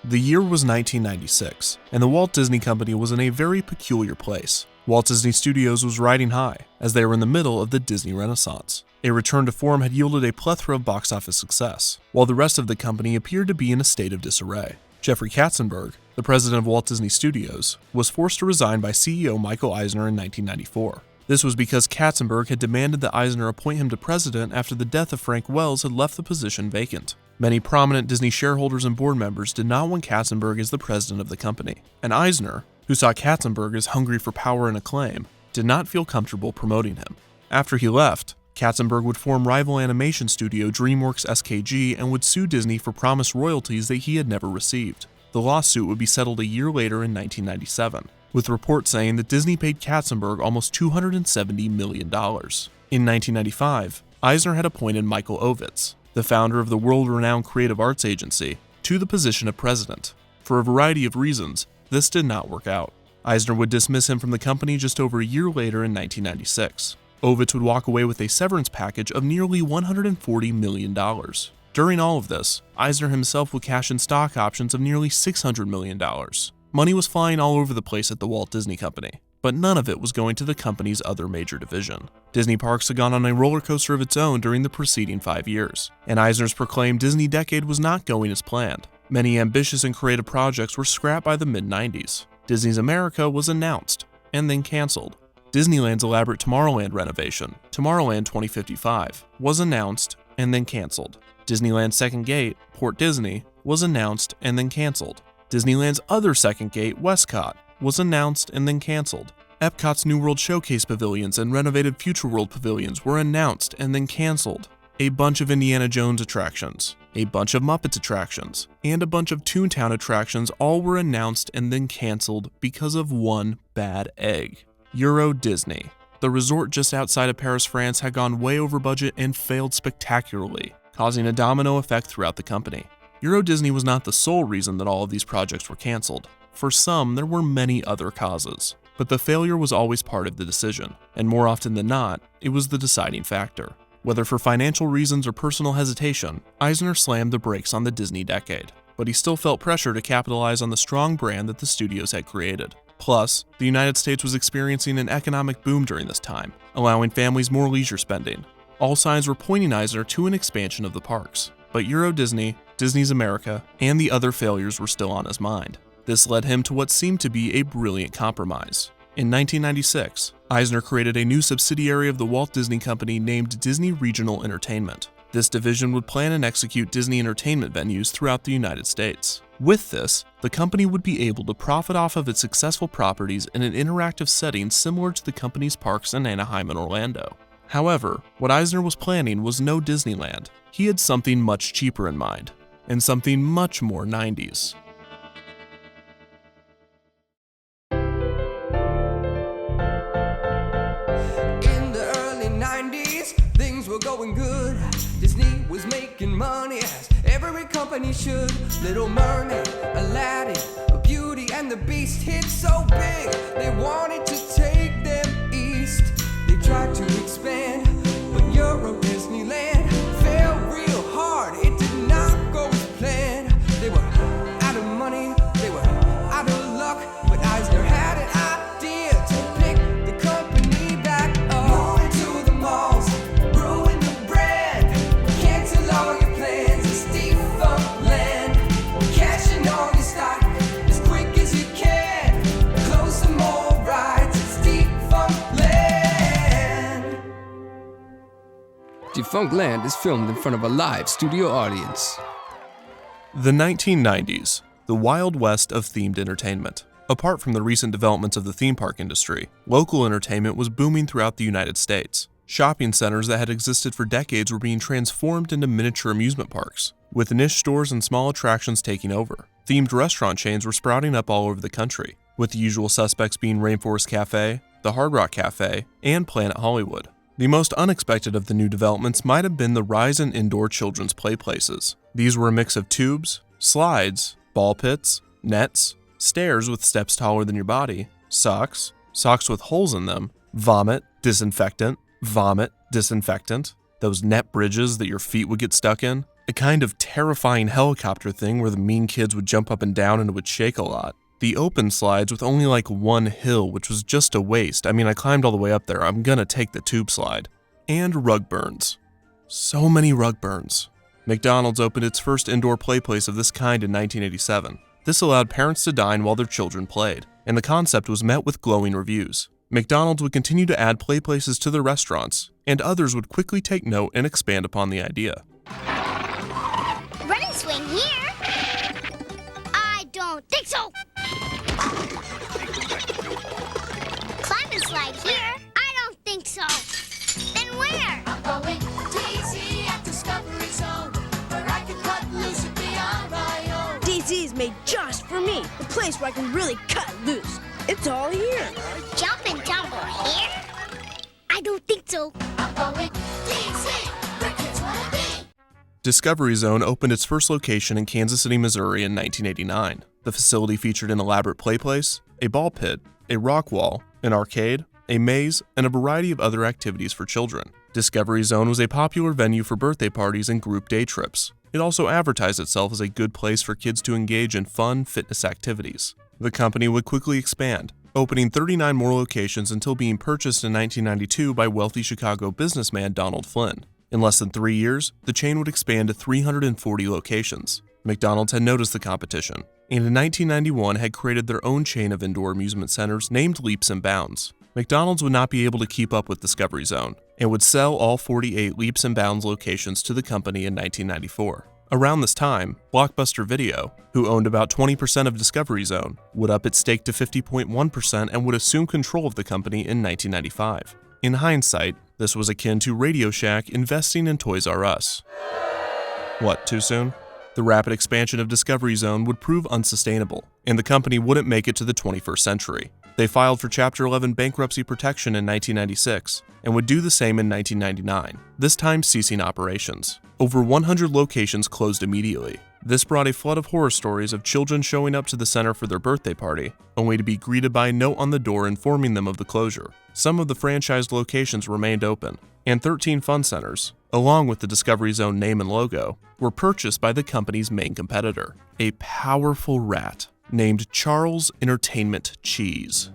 The year was 1996, and the Walt Disney Company was in a very peculiar place. Walt Disney Studios was riding high, as they were in the middle of the Disney Renaissance. A return to form had yielded a plethora of box office success, while the rest of the company appeared to be in a state of disarray. Jeffrey Katzenberg, the president of Walt Disney Studios, was forced to resign by CEO Michael Eisner in 1994. This was because Katzenberg had demanded that Eisner appoint him to president after the death of Frank Wells had left the position vacant. Many prominent Disney shareholders and board members did not want Katzenberg as the president of the company, and Eisner, who saw Katzenberg as hungry for power and acclaim, did not feel comfortable promoting him. After he left, Katzenberg would form rival animation studio DreamWorks SKG and would sue Disney for promised royalties that he had never received. The lawsuit would be settled a year later in 1997, with reports saying that Disney paid Katzenberg almost $270 million. In 1995, Eisner had appointed Michael Ovitz, the founder of the world-renowned creative arts agency, to the position of president. For a variety of reasons, this did not work out. Eisner would dismiss him from the company just over a year later in 1996. Ovitz would walk away with a severance package of nearly $140 million. During all of this, Eisner himself would cash in stock options of nearly $600 million. Money was flying all over the place at the Walt Disney Company, but none of it was going to the company's other major division. Disney Parks had gone on a roller coaster of its own during the preceding 5 years, and Eisner's proclaimed Disney decade was not going as planned. Many ambitious and creative projects were scrapped by the mid-90s. Disney's America was announced, and then canceled. Disneyland's elaborate Tomorrowland renovation, Tomorrowland 2055, was announced and then canceled. Disneyland's second gate, Port Disney, was announced and then canceled. Disneyland's other second gate, Westcott, was announced and then canceled. Epcot's New World Showcase pavilions and renovated Future World pavilions were announced and then canceled. A bunch of Indiana Jones attractions, a bunch of Muppets attractions, and a bunch of Toontown attractions all were announced and then canceled because of one bad egg. Euro Disney. The resort just outside of Paris, France had gone way over budget and failed spectacularly, causing a domino effect throughout the company. Euro Disney was not the sole reason that all of these projects were canceled. For some, there were many other causes, but the failure was always part of the decision, and more often than not, it was the deciding factor. Whether for financial reasons or personal hesitation, Eisner slammed the brakes on the Disney decade, but he still felt pressure to capitalize on the strong brand that the studios had created. Plus, the United States was experiencing an economic boom during this time, allowing families more leisure spending. All signs were pointing Eisner to an expansion of the parks, but Euro Disney, Disney's America, and the other failures were still on his mind. This led him to what seemed to be a brilliant compromise. In 1996, Eisner created a new subsidiary of the Walt Disney Company named Disney Regional Entertainment. This division would plan and execute Disney entertainment venues throughout the United States. With this, the company would be able to profit off of its successful properties in an interactive setting similar to the company's parks in Anaheim and Orlando. However, what Eisner was planning was no Disneyland. He had something much cheaper in mind, and something much more 90s. In the early 90s, things were going good. Disney was making money as every company should. Little Mermaid, Aladdin, Beauty and the Beast hit so big they wanted to take them east. They tried to expand, but Euro Disneyland failed real hard. It did not go as planned. They were out of money, they were out of luck, but Eisner had an idea to pick the company back up. Moving to the malls, ruin the brand, cancel all your plans. It's Defunctland, cashing all your stock as quick as you can. Close some more rides. It's Defunctland. Defunctland is filmed in front of a live studio audience. The 1990s, the Wild West of themed entertainment. Apart from the recent developments of the theme park industry, local entertainment was booming throughout the United States. Shopping centers that had existed for decades were being transformed into miniature amusement parks, with niche stores and small attractions taking over. Themed restaurant chains were sprouting up all over the country, with the usual suspects being Rainforest Cafe, the Hard Rock Cafe, and Planet Hollywood. The most unexpected of the new developments might have been the rise in indoor children's playplaces. These were a mix of tubes, slides, ball pits, nets, stairs with steps taller than your body, socks with holes in them, vomit, disinfectant, those net bridges that your feet would get stuck in, a kind of terrifying helicopter thing where the mean kids would jump up and down and it would shake a lot. The open slides with only like one hill, which was just a waste. I mean, I climbed all the way up there. I'm gonna take the tube slide. And rug burns. So many rug burns. McDonald's opened its first indoor play place of this kind in 1987. This allowed parents to dine while their children played, and the concept was met with glowing reviews. McDonald's would continue to add play places to their restaurants, and others would quickly take note and expand upon the idea. Running swing here? I don't think so. Climb and slide here? I don't think so. Then where? I'm going DZ at Discovery Zone, where I can cut loose and be on my own. DZ is made just for me, the place where I can really cut loose. It's all here. Jump and tumble here? I don't think so. I'm going DZ, where kids wanna be. Discovery Zone opened its first location in Kansas City, Missouri in 1989. The facility featured an elaborate play place, a ball pit, a rock wall, an arcade, a maze, and a variety of other activities for children. Discovery Zone was a popular venue for birthday parties and group day trips. It also advertised itself as a good place for kids to engage in fun fitness activities. The company would quickly expand, opening 39 more locations until being purchased in 1992 by wealthy Chicago businessman Donald Flynn. In less than 3 years, the chain would expand to 340 locations. McDonald's had noticed the competition, and in 1991 had created their own chain of indoor amusement centers named Leaps and Bounds. McDonald's would not be able to keep up with Discovery Zone, and would sell all 48 Leaps and Bounds locations to the company in 1994. Around this time, Blockbuster Video, who owned about 20% of Discovery Zone, would up its stake to 50.1% and would assume control of the company in 1995. In hindsight, this was akin to Radio Shack investing in Toys R Us. What, too soon? The rapid expansion of Discovery Zone would prove unsustainable, and the company wouldn't make it to the 21st century. They filed for Chapter 11 bankruptcy protection in 1996, and would do the same in 1999, this time ceasing operations. Over 100 locations closed immediately. This brought a flood of horror stories of children showing up to the center for their birthday party, only to be greeted by a note on the door informing them of the closure. Some of the franchised locations remained open, and 13 fun centers, along with the Discovery Zone name and logo, were purchased by the company's main competitor, a powerful rat named Charles Entertainment Cheese.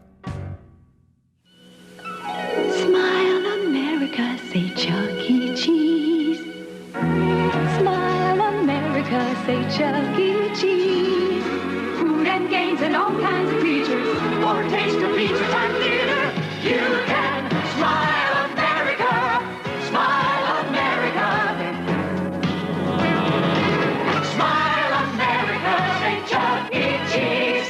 Smile, America, say Chuck E. Cheese. Smile, America, say Chuck E. Cheese. Food and games and all kinds of features. For a taste of pizza time theater, you can smile, America. Smile, America. Smile, America, say Chuck E. Cheese.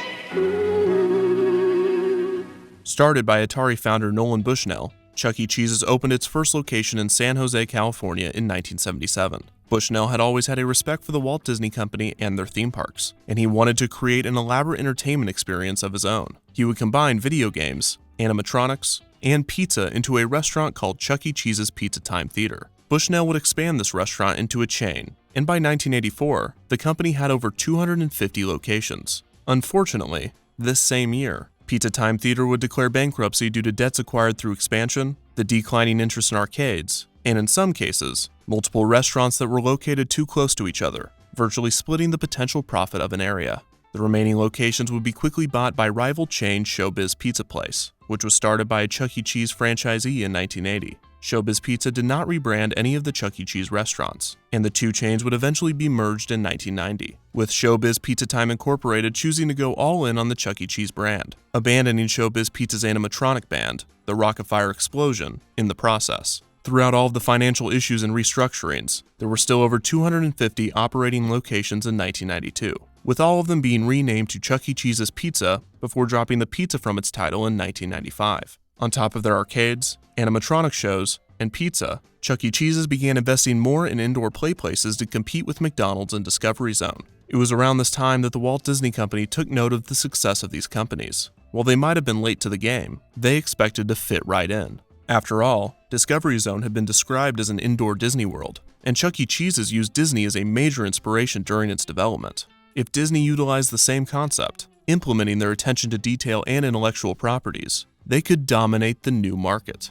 Started by Atari founder Nolan Bushnell, Chuck E. Cheese's opened its first location in San Jose, California in 1977. Bushnell had always had a respect for the Walt Disney Company and their theme parks, and he wanted to create an elaborate entertainment experience of his own. He would combine video games, animatronics, and pizza into a restaurant called Chuck E. Cheese's Pizza Time Theater. Bushnell would expand this restaurant into a chain, and by 1984, the company had over 250 locations. Unfortunately, this same year, Pizza Time Theater would declare bankruptcy due to debts acquired through expansion, the declining interest in arcades, and in some cases, multiple restaurants that were located too close to each other, virtually splitting the potential profit of an area. The remaining locations would be quickly bought by rival chain Showbiz Pizza Place, which was started by a Chuck E. Cheese franchisee in 1980. Showbiz Pizza did not rebrand any of the Chuck E. Cheese restaurants, and the two chains would eventually be merged in 1990, with Showbiz Pizza Time Incorporated choosing to go all in on the Chuck E. Cheese brand, abandoning Showbiz Pizza's animatronic band, the Rockafire Explosion, in the process. Throughout all of the financial issues and restructurings, there were still over 250 operating locations in 1992, with all of them being renamed to Chuck E. Cheese's Pizza before dropping the pizza from its title in 1995. On top of their arcades, animatronic shows, and pizza, Chuck E. Cheese's began investing more in indoor play places to compete with McDonald's and Discovery Zone. It was around this time that the Walt Disney Company took note of the success of these companies. While they might have been late to the game, they expected to fit right in. After all, Discovery Zone had been described as an indoor Disney World, and Chuck E. Cheese's used Disney as a major inspiration during its development. If Disney utilized the same concept, implementing their attention to detail and intellectual properties, they could dominate the new market.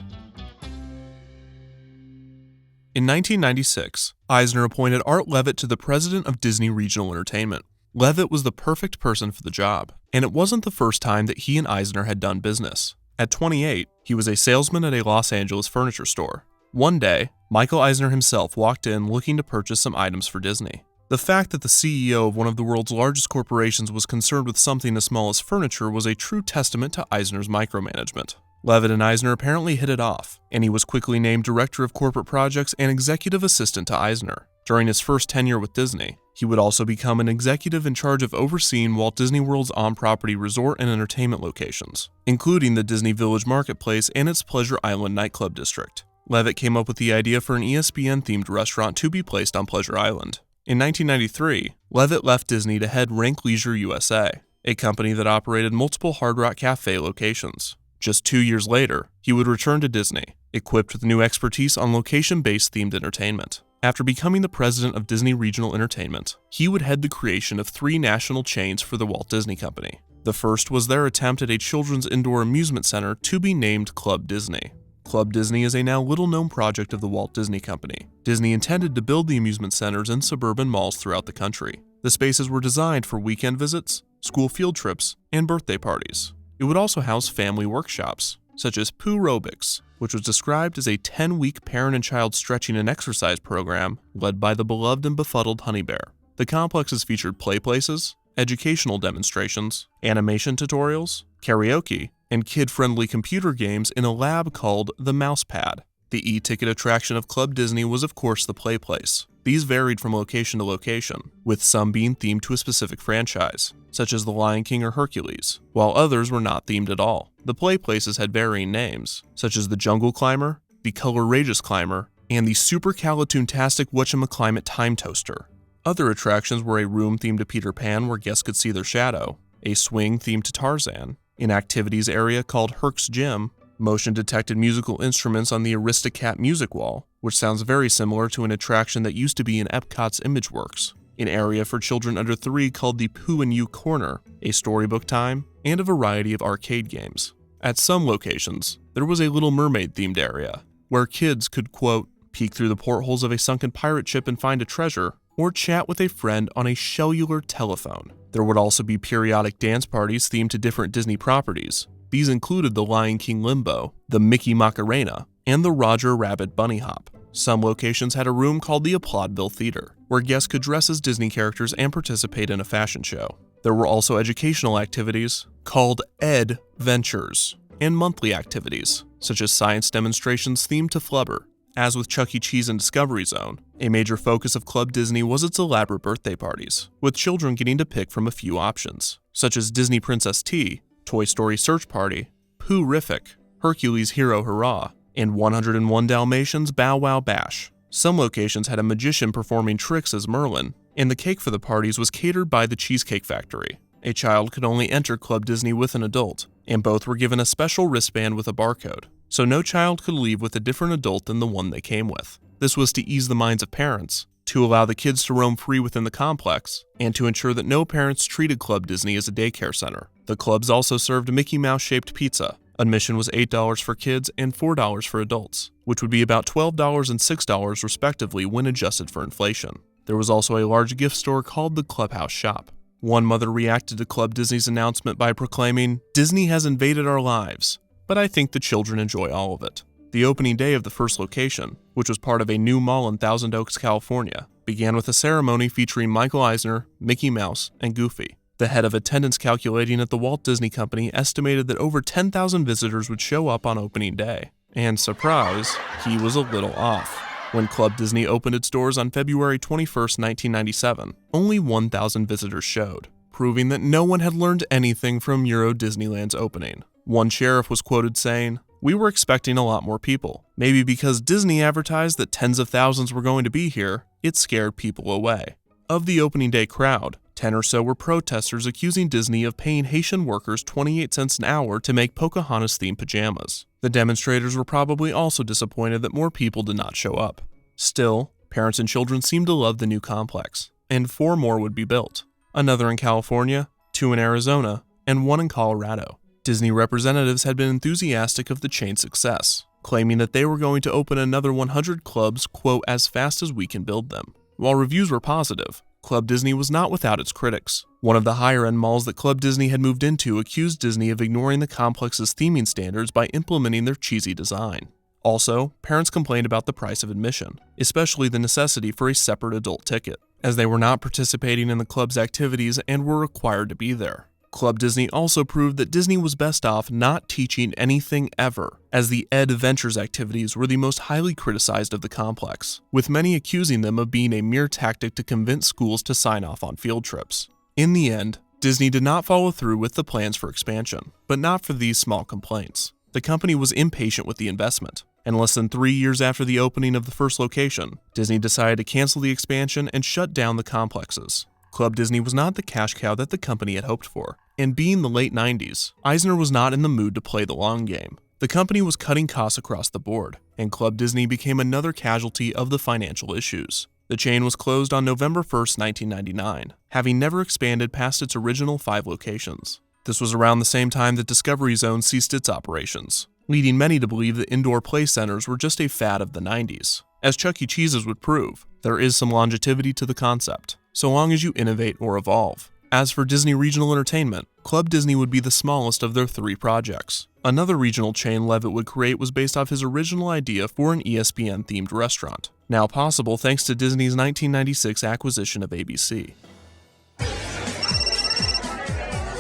In 1996, Eisner appointed Art Levitt to the president of Disney Regional Entertainment. Levitt was the perfect person for the job, and it wasn't the first time that he and Eisner had done business. At 28, he was a salesman at a Los Angeles furniture store. One day, Michael Eisner himself walked in looking to purchase some items for Disney. The fact that the CEO of one of the world's largest corporations was concerned with something as small as furniture was a true testament to Eisner's micromanagement. Levitt and Eisner apparently hit it off, and he was quickly named Director of Corporate Projects and Executive Assistant to Eisner. During his first tenure with Disney, he would also become an executive in charge of overseeing Walt Disney World's on-property resort and entertainment locations, including the Disney Village Marketplace and its Pleasure Island nightclub district. Levitt came up with the idea for an ESPN-themed restaurant to be placed on Pleasure Island. In 1993, Levitt left Disney to head Rank Leisure USA, a company that operated multiple Hard Rock Cafe locations. Just 2 years later, he would return to Disney, equipped with new expertise on location-based themed entertainment. After becoming the president of Disney Regional Entertainment, he would head the creation of 3 national chains for the Walt Disney Company. The first was their attempt at a children's indoor amusement center to be named Club Disney. Club Disney is a now little-known project of the Walt Disney Company. Disney intended to build the amusement centers in suburban malls throughout the country. The spaces were designed for weekend visits, school field trips, and birthday parties. It would also house family workshops, such as Poo Aerobics, which was described as a 10-week parent and child stretching and exercise program led by the beloved and befuddled Honey Bear. The complexes featured Playplaces, educational demonstrations, animation tutorials, karaoke, and kid-friendly computer games in a lab called the Mouse Pad. The e-ticket attraction of Club Disney was of course the Playplace. These varied from location to location, with some being themed to a specific franchise, such as The Lion King or Hercules, while others were not themed at all. The Playplaces had varying names, such as the Jungle Climber, the Color-Rageous Climber, and the Supercalitoontastic Whatchamaclimate Time Toaster. Other attractions were a room themed to Peter Pan where guests could see their shadow, a swing themed to Tarzan, an activities area called Herc's Gym, motion-detected musical instruments on the Aristocat Music Wall, which sounds very similar to an attraction that used to be in Epcot's Imageworks, an area for children under 3 called the Pooh and You Corner, a storybook time, and a variety of arcade games. At some locations, there was a Little Mermaid-themed area, where kids could, quote, peek through the portholes of a sunken pirate ship and find a treasure, or chat with a friend on a cellular telephone. There would also be periodic dance parties themed to different Disney properties. These included the Lion King Limbo, the Mickey Macarena, and the Roger Rabbit Bunny Hop. Some locations had a room called the Applaudville Theater, where guests could dress as Disney characters and participate in a fashion show. There were also educational activities called Ed Ventures, and monthly activities, such as science demonstrations themed to Flubber. As with Chuck E. Cheese and Discovery Zone, a major focus of Club Disney was its elaborate birthday parties, with children getting to pick from a few options, such as Disney Princess Tea, Toy Story Search Party, Pooh-rific, Hercules Hero Hurrah, and 101 Dalmatians Bow Wow Bash. Some locations had a magician performing tricks as Merlin, and the cake for the parties was catered by the Cheesecake Factory. A child could only enter Club Disney with an adult, and both were given a special wristband with a barcode, so no child could leave with a different adult than the one they came with. This was to ease the minds of parents, to allow the kids to roam free within the complex, and to ensure that no parents treated Club Disney as a daycare center. The clubs also served Mickey Mouse-shaped pizza. Admission was $8 for kids and $4 for adults, which would be about $12 and $6 respectively when adjusted for inflation. There was also a large gift store called the Clubhouse Shop. One mother reacted to Club Disney's announcement by proclaiming, "Disney has invaded our lives, but I think the children enjoy all of it." The opening day of the first location, which was part of a new mall in Thousand Oaks, California, began with a ceremony featuring Michael Eisner, Mickey Mouse, and Goofy. The head of attendance calculating at the Walt Disney Company estimated that over 10,000 visitors would show up on opening day. And surprise, he was a little off. When Club Disney opened its doors on February 21, 1997, only 1,000 visitors showed, proving that no one had learned anything from Euro Disneyland's opening. One sheriff was quoted saying, "We were expecting a lot more people. Maybe because Disney advertised that tens of thousands were going to be here, it scared people away." Of the opening day crowd, 10 or so were protesters accusing Disney of paying Haitian workers 28 cents an hour to make Pocahontas-themed pajamas. The demonstrators were probably also disappointed that more people did not show up. Still, parents and children seemed to love the new complex, and 4 more would be built. Another in California, 2 in Arizona, and 1 in Colorado. Disney representatives had been enthusiastic of the chain's success, claiming that they were going to open another 100 clubs, quote, as fast as we can build them. While reviews were positive, Club Disney was not without its critics. One of the higher-end malls that Club Disney had moved into accused Disney of ignoring the complex's theming standards by implementing their cheesy design. Also, parents complained about the price of admission, especially the necessity for a separate adult ticket, as they were not participating in the club's activities and were required to be there. Club Disney also proved that Disney was best off not teaching anything ever, as the Ed Ventures activities were the most highly criticized of the complex, with many accusing them of being a mere tactic to convince schools to sign off on field trips. In the end, Disney did not follow through with the plans for expansion, but not for these small complaints. The company was impatient with the investment, and less than 3 years after the opening of the first location, Disney decided to cancel the expansion and shut down the complexes. Club Disney was not the cash cow that the company had hoped for, and being the late 90s, Eisner was not in the mood to play the long game. The company was cutting costs across the board, and Club Disney became another casualty of the financial issues. The chain was closed on November 1, 1999, having never expanded past its original 5 locations. This was around the same time that Discovery Zone ceased its operations, leading many to believe that indoor play centers were just a fad of the 90s. As Chuck E. Cheese's would prove, there is some longevity to the concept, so long as you innovate or evolve. As for Disney Regional Entertainment, Club Disney would be the smallest of their 3 projects. Another regional chain Levitt would create was based off his original idea for an ESPN-themed restaurant, now possible thanks to Disney's 1996 acquisition of ABC.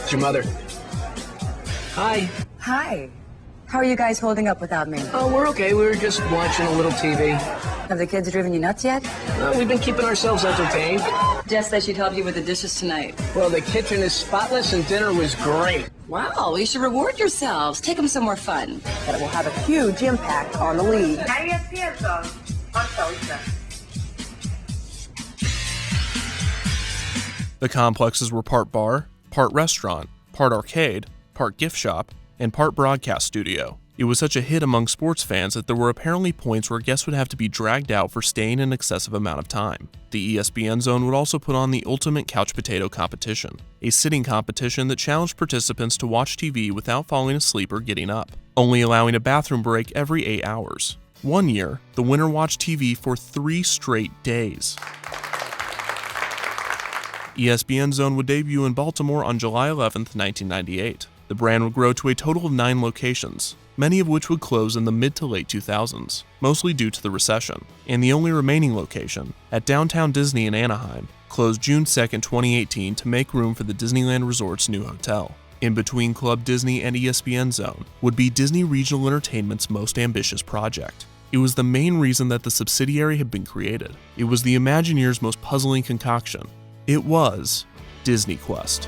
It's your mother. Hi. Hi. How are you guys holding up without me? Oh, we're okay. We were just watching a little TV. Have the kids driven you nuts yet? We've been keeping ourselves entertained. Jess said she'd help you with the dishes tonight. Well, the kitchen is spotless and dinner was great. Wow, you should reward yourselves. Take them somewhere fun. That will have a huge impact on the league. ESPN Zone on Thursday. The complexes were part bar, part restaurant, part arcade, part gift shop, and part broadcast studio. It was such a hit among sports fans that there were apparently points where guests would have to be dragged out for staying an excessive amount of time. The ESPN Zone would also put on the Ultimate Couch Potato Competition, a sitting competition that challenged participants to watch TV without falling asleep or getting up, only allowing a bathroom break every 8 hours. One year, the winner watched TV for 3 straight days. ESPN Zone would debut in Baltimore on July 11, 1998. The brand would grow to a total of 9 locations, many of which would close in the mid to late 2000s, mostly due to the recession, and the only remaining location, at Downtown Disney in Anaheim, closed June 2, 2018 to make room for the Disneyland Resort's new hotel. In between Club Disney and ESPN Zone would be Disney Regional Entertainment's most ambitious project. It was the main reason that the subsidiary had been created. It was the Imagineers' most puzzling concoction. It was Disney Quest.